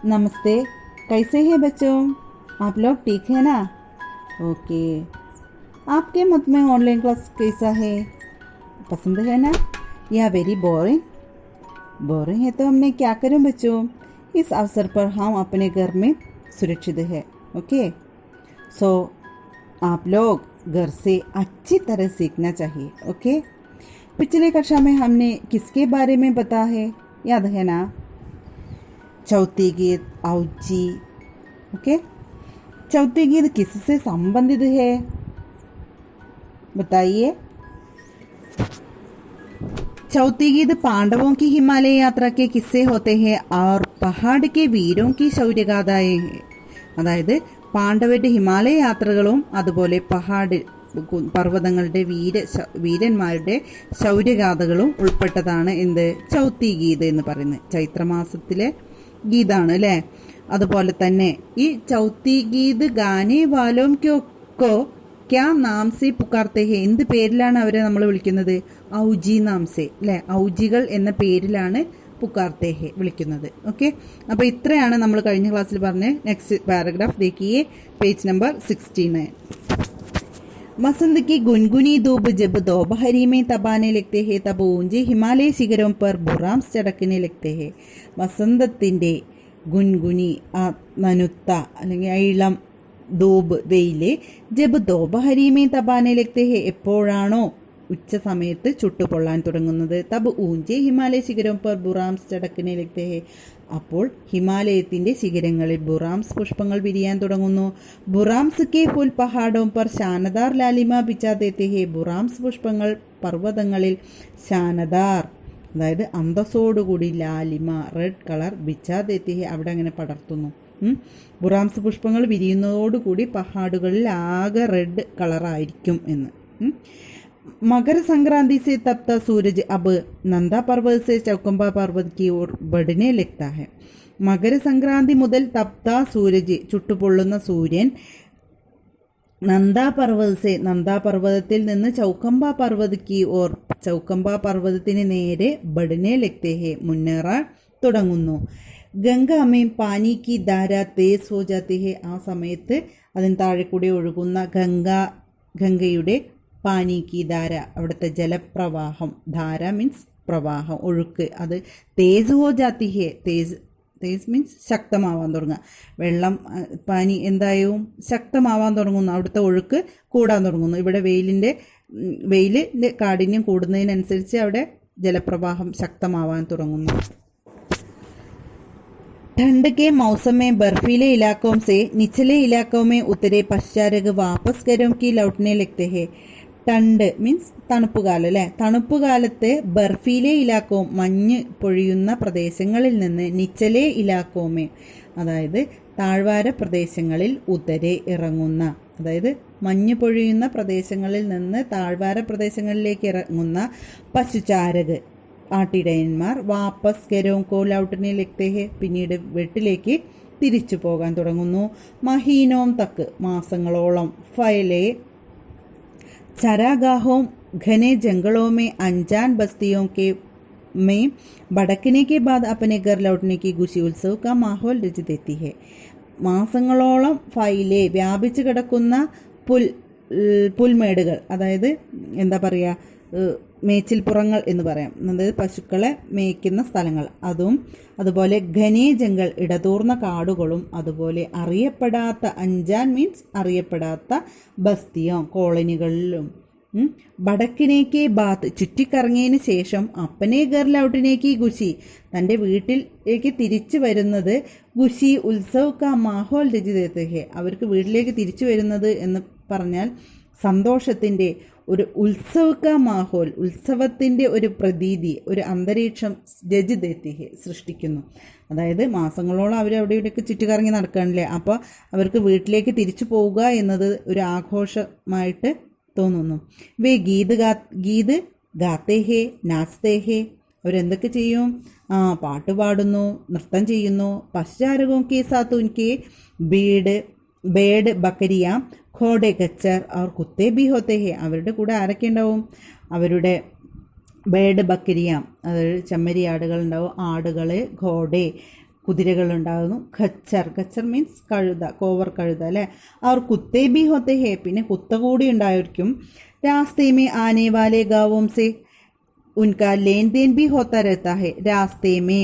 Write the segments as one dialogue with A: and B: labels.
A: नमस्ते, कैसे हैं बच्चों? आप लोग ठीक है ना? ओके। आपके मत में ऑनलाइन क्लास कैसा है? पसंद है ना या वेरी बोरिंग? बोरिंग है तो हमने क्या करें बच्चों? इस अवसर पर हम अपने घर में सुरक्षित है। ओके, सो आप लोग घर से अच्छी तरह सीखना चाहिए। ओके, पिछले कक्षा में हमने किसके बारे में बताया है, याद है ना? चौथी गीत औजी। ओके, चौथी गीत किससे संबंधित है बताइए। चौथी गीत पांडवों की हिमालय यात्रा के किस्से होते हैं और पहाड़ के वीरों की शौര്യगाഥാएं हैं. അതായത് പാണ്ഡവരുടെ ഹിമാലയ യാത്രകളും അതുപോലെ പഹാഡ് പർവ്വതങ്ങളുടെ വീരന്മാരുടെ ശൗര്യഗാഥകളും ഉൾപ്പെട്ടതാണ് എന്ത് ചൗത്തി ഗീത് എന്ന് പറയുന്നത്. ചൈത്രമാസത്തിലെ ഗീതാണ് അല്ലേ. അതുപോലെ തന്നെ ഈ ചൗത്തി ഗീത് ഗാനേ വാലോം ക്യോ ക്യാ നാം സെ പുക്കാർത്തെ ഹെ, എന്ത് പേരിലാണ് അവരെ നമ്മൾ വിളിക്കുന്നത്? ഔജി നാം സെ അല്ലേ, ഔജികൾ എന്ന പേരിലാണ് പുക്കാർത്തെ ഹെ വിളിക്കുന്നത്. ഓക്കെ, അപ്പോൾ ഇത്രയാണ് നമ്മൾ കഴിഞ്ഞ ക്ലാസ്സിൽ പറഞ്ഞ. നെക്സ്റ്റ് പാരഗ്രാഫ് देखिए, पेज नंबर 69. मसंद की गुनगुनी धूप जब दोपहरी में तबाने लगते हैं तब ऊंचे हिमालय शिखरों पर बुरांस चढ़कने लगते हैं. വസന്തത്തിൻ്റെ ഗുൻഗുനി, ആ നനുത്ത അല്ലെങ്കിൽ ഇളം, ധൂപ് വെയില്, ജബ് ദോപഹരിമേ തബാനെ ലഗ്തേ ഹെ എപ്പോഴാണോ ഉച്ച സമയത്ത് ചുട്ടുപൊള്ളാൻ തുടങ്ങുന്നത്, തബ് ഊഞ്ചെ ഹിമാലയ ശിഖരം പർ ബുറാംസ് ചടക്കിനെ ലഗ്തേ ഹെ, അപ്പോൾ ഹിമാലയത്തിന്റെ ശിഖരങ്ങളിൽ ബുറാംസ് പുഷ്പങ്ങൾ വിരിയാൻ തുടങ്ങുന്നു. ബുറാംസ് കെ ഫുൽ പഹാഡോം പർ ശാനദാർ ലാലിമ ബിച്ചാ ദേത്തെ ഹെ, ബുറാംസ് പുഷ്പങ്ങൾ പർവ്വതങ്ങളിൽ ശാനദാർ, അതായത് അന്തസ്സോടുകൂടി, ലാലിമ റെഡ് കളർ, ബിച്ചാ ദേത്തെ ഹെ അവിടെ അങ്ങനെ പടർത്തുന്നു. ബുറാംസ് പുഷ്പങ്ങൾ വിരിയുന്നതോടുകൂടി പഹാഡുകളിൽ ആകെ റെഡ് കളറായിരിക്കും എന്ന്. मकर संक्रांति से तपता सूरज अब नंदा पर्वत से चौकंबा पर्वत की ओर बढ़ने लगता है. മകരസംക്രാന്തി മുതൽ തപ്താ സൂരജ് ചുട്ടുപൊള്ളുന്ന സൂര്യൻ നന്ദാ പർവ്വതത്തിൽ നിന്ന് ചൗക്കമ്പ പർവ്വത് കി ഓർ ചൗക്കമ്പ പർവ്വതത്തിന് നേരെ ബഡ്നെ ലഗ്തേ ഹെ മുന്നേറാൻ തുടങ്ങുന്നു. ഗംഗ അമ്മയും പാനി കി ധാര തേസ് ഹോ ജാത്തി ഹെ, ആ സമയത്ത് അതിന് താഴെ കൂടി ഒഴുകുന്ന ഗംഗയുടെ പാനി കി ധാര, അവിടുത്തെ ജലപ്രവാഹം, ധാര മീൻസ് പ്രവാഹം, ഒഴുക്ക്, അത് തേസ് ഹോ ജാത്തി ഹെ, തേസ് മീൻസ് ശക്തമാവാൻ തുടങ്ങുക. വെള്ളം പാനി എന്തായും ശക്തമാവാൻ തുടങ്ങുന്നു, അവിടുത്തെ ഒഴുക്ക് കൂടാൻ തുടങ്ങുന്നു. ഇവിടെ വെയിലിൻ്റെ കാഠിന്യം കൂടുന്നതിനനുസരിച്ച് അവിടെ ജലപ്രവാഹം ശക്തമാവാൻ തുടങ്ങുന്നു. ठंड के मौसम में बर्फीले इलाकों से निचले इलाकों में उतरे पश्चात वापस घरों की लौटने लगते हैं. ടണ്ട് മീൻസ് തണുപ്പുകാലം അല്ലേ. തണുപ്പുകാലത്ത് ബർഫീലെ ഇലാക്കോം, മഞ്ഞ് പൊഴിയുന്ന പ്രദേശങ്ങളിൽ നിന്ന്, നിച്ചലെ ഇലാക്കോമേ, അതായത് താഴ്വാര പ്രദേശങ്ങളിൽ, ഉത്തരെ ഇറങ്ങുന്ന, അതായത് മഞ്ഞ് പൊഴിയുന്ന പ്രദേശങ്ങളിൽ നിന്ന് താഴ്വാര പ്രദേശങ്ങളിലേക്ക് ഇറങ്ങുന്ന പശുചാരക്, ആട്ടിടയന്മാർ, വാപ്പസ് ഗരോം കോ ലൗട്ടനെ ലഗ്തേ ഹെ, പിന്നീട് വീട്ടിലേക്ക് തിരിച്ചു പോകാൻ തുടങ്ങുന്നു. മഹീനോം തക്ക്, മാസങ്ങളോളം, ഫയലെ चरागाहों घने जंगलों में अनजान बस्तियों के में भड़कने के बाद अपने घर लौटने की खुशी उत्सव का माहौल रच देती है. മാസങ്ങളോളം ഫൈലെ വ്യാപിച്ചു കിടക്കുന്ന പുൽമേടുകൾ, അതായത് എന്താ പറയുക, മേച്ചിൽപ്പുറങ്ങൾ എന്ന് പറയാം, അതായത് പശുക്കളെ മേയ്ക്കുന്ന സ്ഥലങ്ങൾ, അതുപോലെ ഘനേ ജംഗൾ, ഇടതൂർന്ന കാടുകളും, അതുപോലെ അറിയപ്പെടാത്ത, അഞ്ചാൻ മീൻസ് അറിയപ്പെടാത്ത, ബസ്തിയോ കോളനികളിലും, ഭടക്കിനേക്ക് ബാത്ത് ചുറ്റിക്കറങ്ങിയതിന് ശേഷം, അപ്പനെ ഗർ ലൗട്ടിനേക്ക് ഖുഷി, തൻ്റെ വീട്ടിലേക്ക് തിരിച്ചു വരുന്നത്, ഖുഷി ഉത്സവ് കാ മാഹോൽ രചിതേ ഹെ, അവർക്ക് വീട്ടിലേക്ക് തിരിച്ചു വരുന്നത് എന്ന് പറഞ്ഞാൽ സന്തോഷത്തിൻ്റെ ഒരു ഉത്സവ് കാ മാഹോൽ, ഉത്സവത്തിൻ്റെ ഒരു പ്രതീതി, ഒരു അന്തരീക്ഷം രചിതേ സൃഷ്ടിക്കുന്നു. അതായത് മാസങ്ങളോളം അവർ അവിടെ ഇവിടെയൊക്കെ ചുറ്റിക്കറങ്ങി നടക്കുകയാണല്ലേ, അപ്പോൾ അവർക്ക് വീട്ടിലേക്ക് തിരിച്ചു പോവുക എന്നത് ഒരു ആഘോഷമായിട്ട് തോന്നുന്നു. വേ ഗീത് ഗാത്തേ ഹേ നാച്തേ ഹേ, അവരെന്തൊക്കെ ചെയ്യും? പാട്ട് പാടുന്നു, നൃത്തം ചെയ്യുന്നു. പശ്ചാരകോം കെ സാത്ത് ഉൻകെ ബേഡ് ബക്കരിയ ഘോഡെ ഖച്ചർ और കുത്തേ ഭി ഹോത്തേ ഹേ, അവരുടെ കൂടെ ആരൊക്കെ ഉണ്ടാവും? അവരുടെ ബേഡ് ബക്കരിയ, അതായത് ചെമ്മരിയാടുകൾ ഉണ്ടാവും, ആടുകൾ, ഘോഡെ കുതിരകളുണ്ടാകുന്നു. ഖച്ചർ, ഖച്ചർ മീൻസ് കഴുത, കോവർ കഴുത അല്ലേ. അവർ കുത്തേ ബി ഹോത്തെ ഹേ, പിന്നെ കുത്ത കൂടി ഉണ്ടായിരിക്കും. രാസ്തേ മേ ആനെ വാലെ ഗാവോം സെ ഉൻകാ ലേൻ ദേൻ ബി ഹോത്ത രഹത്താ ഹെ. രാസ്തേ മേ,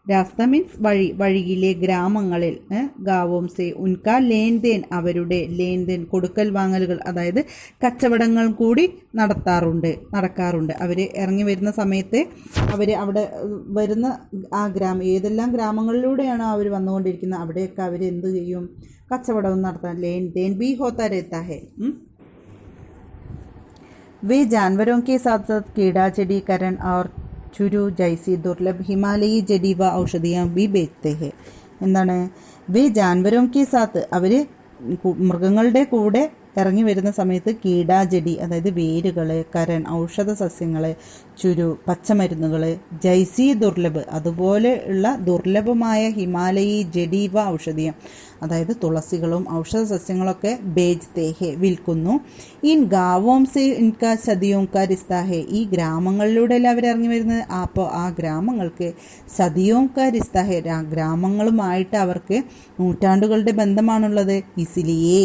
A: രാസ്ത മീൻസ് വഴി, വഴിയിലെ ഗ്രാമങ്ങളിൽ, ഗാവോം സെ ഉൻകാ ലേൻ ദേൻ അവരുടെ, ലേൻ ദേൻ കൊടുക്കൽ വാങ്ങലുകൾ, അതായത് കച്ചവടങ്ങൾ കൂടി നടക്കാറുണ്ട്. അവർ ഇറങ്ങി വരുന്ന സമയത്ത് അവർ അവിടെ വരുന്ന ആ ഏതെല്ലാം ഗ്രാമങ്ങളിലൂടെയാണോ അവർ വന്നുകൊണ്ടിരിക്കുന്നത് അവിടെയൊക്കെ അവർ എന്ത് ചെയ്യും, കച്ചവടവും നടത്താൻ. ലേൻ ദേൻ ബി ഹോത്ത രഹത്താ ഹെ. वे जानवरों के साथ साथ कीड़ा चिड़ी करण और ചുരു ജൈസി ദുർലഭ് ഹിമാലയി ജഡി വ ഔഷധിയാം ബി ബേച്ചത്തെ ഹെ. എന്താണ്, വേ ജാൻവരോം കെ സാത്ത്, അവർ മൃഗങ്ങളുടെ കൂടെ ഇറങ്ങി വരുന്ന സമയത്ത് കീടാ ജഡി, അതായത് വേരുകൾ, കരൺ ഔഷധ സസ്യങ്ങൾ, ചുരു പച്ചമരുന്നുകൾ, ജൈസി ദുർലഭ് അതുപോലെയുള്ള ദുർലഭമായ ഹിമാലയി ജഡി വ ഔഷധിയം, അതായത് തുളസികളും ഔഷധ സസ്യങ്ങളൊക്കെ ബേജ്തേ ഹെ വിൽക്കുന്നു. ഇൻ ഗാവോം സെ ഇൻക സദിയോം കാ റിസ്താ ഹെ, ഈ ഗ്രാമങ്ങളിലൂടെ അല്ല അവർ ഇറങ്ങി വരുന്നത്. അപ്പോൾ ആ ഗ്രാമങ്ങൾക്ക് സദിയോം കാ റിസ്താ ഹെ, ഗ്രാമങ്ങളുമായിട്ട് അവർക്ക് നൂറ്റാണ്ടുകളുടെ ബന്ധമാണുള്ളത്. ഇസ്ലിയേ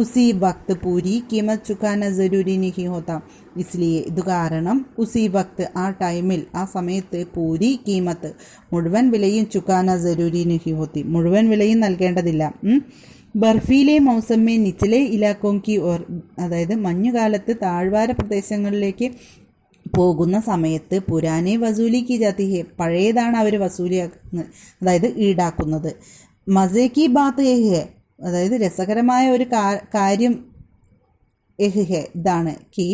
A: ഉസി വക്ത് പൂരി കീമത്ത് ചുക്കാന ജരൂരി നിഹി ഹോത്ത, ഇസ്ലിയെ ഇത് കാരണം, ഉസി വക്ത് ആ ടൈമിൽ, ആ സമയത്ത്, പൂരി കീമത്ത് മുഴുവൻ വിലയും, ചുക്കാന ജരൂരി നിഹി ഹോത്തി മുഴുവൻ വിലയും നൽകേണ്ടതില്ല. ബർഫീലെ മൗസമ്മേ നിച്ചലെ ഇലാക്കോം കി ഓർ, അതായത് മഞ്ഞുകാലത്ത് താഴ്വാര പ്രദേശങ്ങളിലേക്ക് പോകുന്ന സമയത്ത് പുരാനെ വസൂലി കി ജാതി ഹെ, പഴയതാണ് അവർ വസൂലിയാക്കുന്നത്, അതായത് ഈടാക്കുന്നത്. മസേ കി ബാത്ത് ഹെ, അതായത് രസകരമായ ഒരു കാര്യം ഹെ ഇതാണ്, കി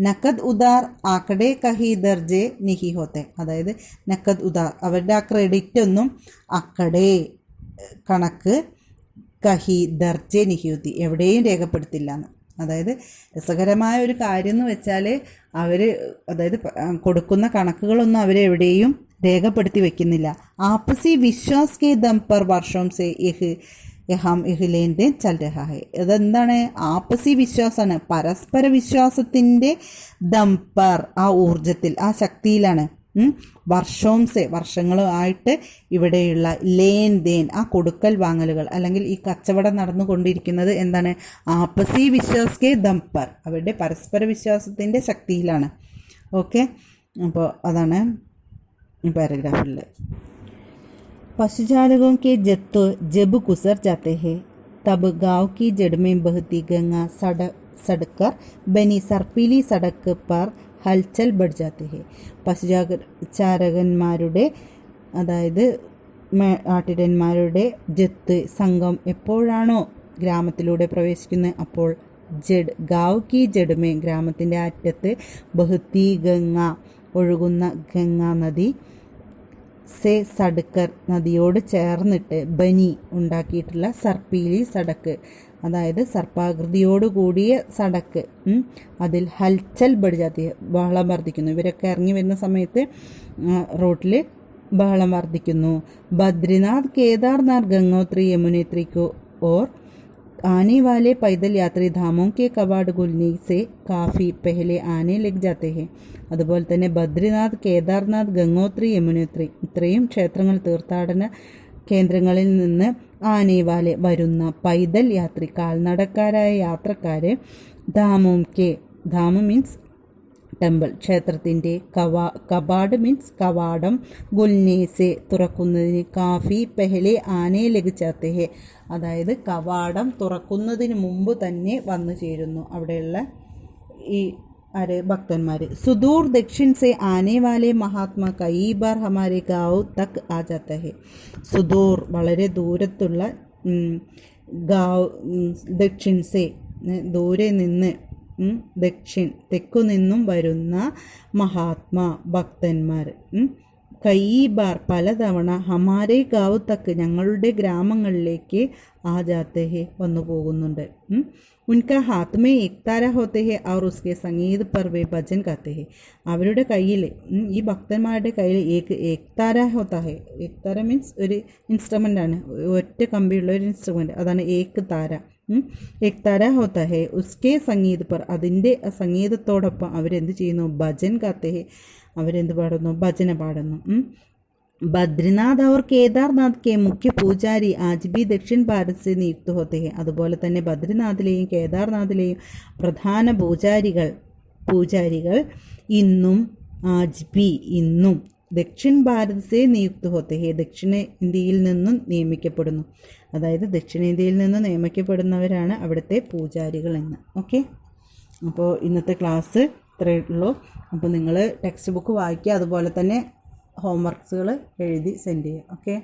A: നക്കദ് ഉദാർ ആക്കടെ കഹി ദർജെ നിഹി ഹോത്തെ, അതായത് നക്കദ് ഉദാർ അവരുടെ ആ ക്രെഡിറ്റ് ഒന്നും അക്കടെ കണക്ക്, കഹി ദർജെ നിഹി ഹോത്തി എവിടെയും രേഖപ്പെടുത്തില്ല എന്ന്. അതായത് രസകരമായ ഒരു കാര്യം എന്ന് വെച്ചാൽ അവർ, അതായത് കൊടുക്കുന്ന കണക്കുകളൊന്നും അവരെവിടെയും രേഖപ്പെടുത്തി വെക്കുന്നില്ല. ആപ്പസി വിശ്വാസ് കെ ദം പർ വർഷം സെ യഹാം ഇഹ്ലേൻ്റെ ചൽ രഹാ ഹെ, അതെന്താണ്, ആപ്പസി വിശ്വാസമാണ്, പരസ്പര വിശ്വാസത്തിൻ്റെ ദംപർ, ആ ഊർജത്തിൽ, ആ ശക്തിയിലാണ്. വർഷോംസെ വർഷങ്ങളായിട്ട് ഇവിടെയുള്ള ലേൻ ദേൻ, ആ കൊടുക്കൽ വാങ്ങലുകൾ അല്ലെങ്കിൽ ഈ കച്ചവടം നടന്നുകൊണ്ടിരിക്കുന്നത് എന്താണ്, ആപ്പസി വിശ്വാസ് കെ ദംപർ, അവരുടെ പരസ്പര വിശ്വാസത്തിൻ്റെ ശക്തിയിലാണ്. ഓക്കെ, അപ്പോൾ അതാണ് ഈ പാരഗ്രാഫിൽ. पशुचालकों के जब गुजर जाते हैं तब गांव की जड़ में बहती गंगा सड़कर बनी സർപ്പീലി സടക്ക് पर ഹൽച്ചൽ बढ़ जाते हैं. പശുചാരകന്മാരുടെ, അതായത് ആട്ടിടന്മാരുടെ ജത്ത് സംഘം എപ്പോഴാണോ ഗ്രാമത്തിലൂടെ പ്രവേശിക്കുന്നത് അപ്പോൾ ഗാവ് കി ജഡ്മേ ഗ്രാമത്തിൻ്റെ അറ്റത്ത് ബഹത്തി ഗംഗ ഒഴുകുന്ന ഗംഗാ നദി സെ സഡക്കർ നദിയോട് ചേർന്നിട്ട് ബനി ഉണ്ടാക്കിയിട്ടുള്ള സർപ്പീലി സടക്ക്, അതായത് സർപ്പാകൃതിയോട് കൂടിയ സടക്ക്, അതിൽ ഹൽച്ചൽ ബഡ്ജാത്തി ബഹളം വർദ്ധിക്കുന്നു. ഇവരൊക്കെ ഇറങ്ങി വരുന്ന സമയത്ത് റോട്ടിൽ ബഹളം വർദ്ധിക്കുന്നു. ബദ്രിനാഥ് കേദാർനാഥ് ഗംഗോത്രി യമുനോത്രിക്കോ ഓർ आने वाले पैदल यात्री धामों के कवाड़ खुलने से काफ़ी पहले आने लग जाते हैं. അതുപോലെ തന്നെ ബദ്രിനാഥ്, കേദാർനാഥ്, ഗംഗോത്രി, യമുനോത്രി ഇത്രയും ക്ഷേത്രങ്ങൾ, തീർത്ഥാടന കേന്ദ്രങ്ങളിൽ നിന്ന് ആനേവാലെ വരുന്ന പൈതൽ യാത്രി കാൽനടക്കാരായ യാത്രക്കാരെ ധാമു മീൻസ് ടെമ്പിൾ, ക്ഷേത്രത്തിൻ്റെ കവാഡ് മീൻസ് കവാടം, ഗുൽനേസെ തുറക്കുന്നതിന്, കാഫി പെഹലെ ആനെ ലഗിച്ചാത്തെ ഹെ, അതായത് കവാടം തുറക്കുന്നതിന് മുമ്പ് തന്നെ വന്നു ചേരുന്നു അവിടെയുള്ള ഈ ഭക്തന്മാർ. സുദൂർ ദക്ഷിൺ സെ ആനെ വാലെ മഹാത്മാ കई बार हमारे गाँव तक आ जाता है. സുദൂർ വളരെ ദൂരത്തുള്ള, ഗാവ് ദക്ഷിൺ സെ ദൂരെ നിന്ന്, ദക്ഷിൺ തെക്കു നിന്നും വരുന്ന, മഹാത്മാ ഭക്തന്മാർ, കई बार പലതവണ, ഹമാരെ ഗാവ് തക്ക് ഞങ്ങളുടെ ഗ്രാമങ്ങളിലേക്ക് ആ ജാത്തെ ഹെ വന്നു പോകുന്നുണ്ട്. ഉൻകാ Haat may Ek Thara ഹോത്തെ he our ഉസ്കെ Sangeeth പർ വേ ഭജൻ ഗാത്തെ ഹെ, അവരുടെ കയ്യിൽ, ഈ ഭക്തന്മാരുടെ കയ്യിൽ ഏക് താര ഹോത്ത ഹെ. ഏക് താര മീൻസ് ഒരു ഇൻസ്ട്രുമെൻ്റ് ആണ്, ഒറ്റ കമ്പിയുള്ള ഒരു ഇൻസ്ട്രുമെൻ്റ്, അതാണ് ഏക് താര. ഏക് താര ഹോത്ത ഹെ ഉസ്കെ സംഗീത് പർ, അതിൻ്റെ സംഗീതത്തോടൊപ്പം അവരെന്ത് ചെയ്യുന്നു, ഭജൻ ഗാത്തെ ഹെ, അവരെന്ത് പാടുന്നു, ഭജന പാടുന്നു. बद्रीनाथ और केदारनाथ के मुख्य പൂജാരി आज भी दक्षिण भारत से नियुक्त होते हैं. അതുപോലെ തന്നെ ബദ്രിനാഥിലെയും കേദാർനാഥിലെയും പ്രധാന പൂജാരികൾ ഇന്നും ആജ് ബി ഇന്നും ദക്ഷിൺ ഭാരത് സേ നിയുക്ത് ഹോത്തെ ഹെ ദക്ഷിണ ഇന്ത്യയിൽ നിന്നും നിയമിക്കപ്പെടുന്നു. അതായത് ദക്ഷിണേന്ത്യയിൽ നിന്ന് നിയമിക്കപ്പെടുന്നവരാണ് അവിടുത്തെ പൂജാരികൾ എന്ന്. ഓക്കെ, അപ്പോൾ ഇന്നത്തെ ക്ലാസ് ഇത്രയേ ഉള്ളൂ. അപ്പോൾ നിങ്ങൾ ടെക്സ്റ്റ് ബുക്ക് വായിക്കുക, അതുപോലെ തന്നെ ഹോംവർക്സുകൾ എഴുതി സെൻഡ് ചെയ്യുക. ഓക്കെ.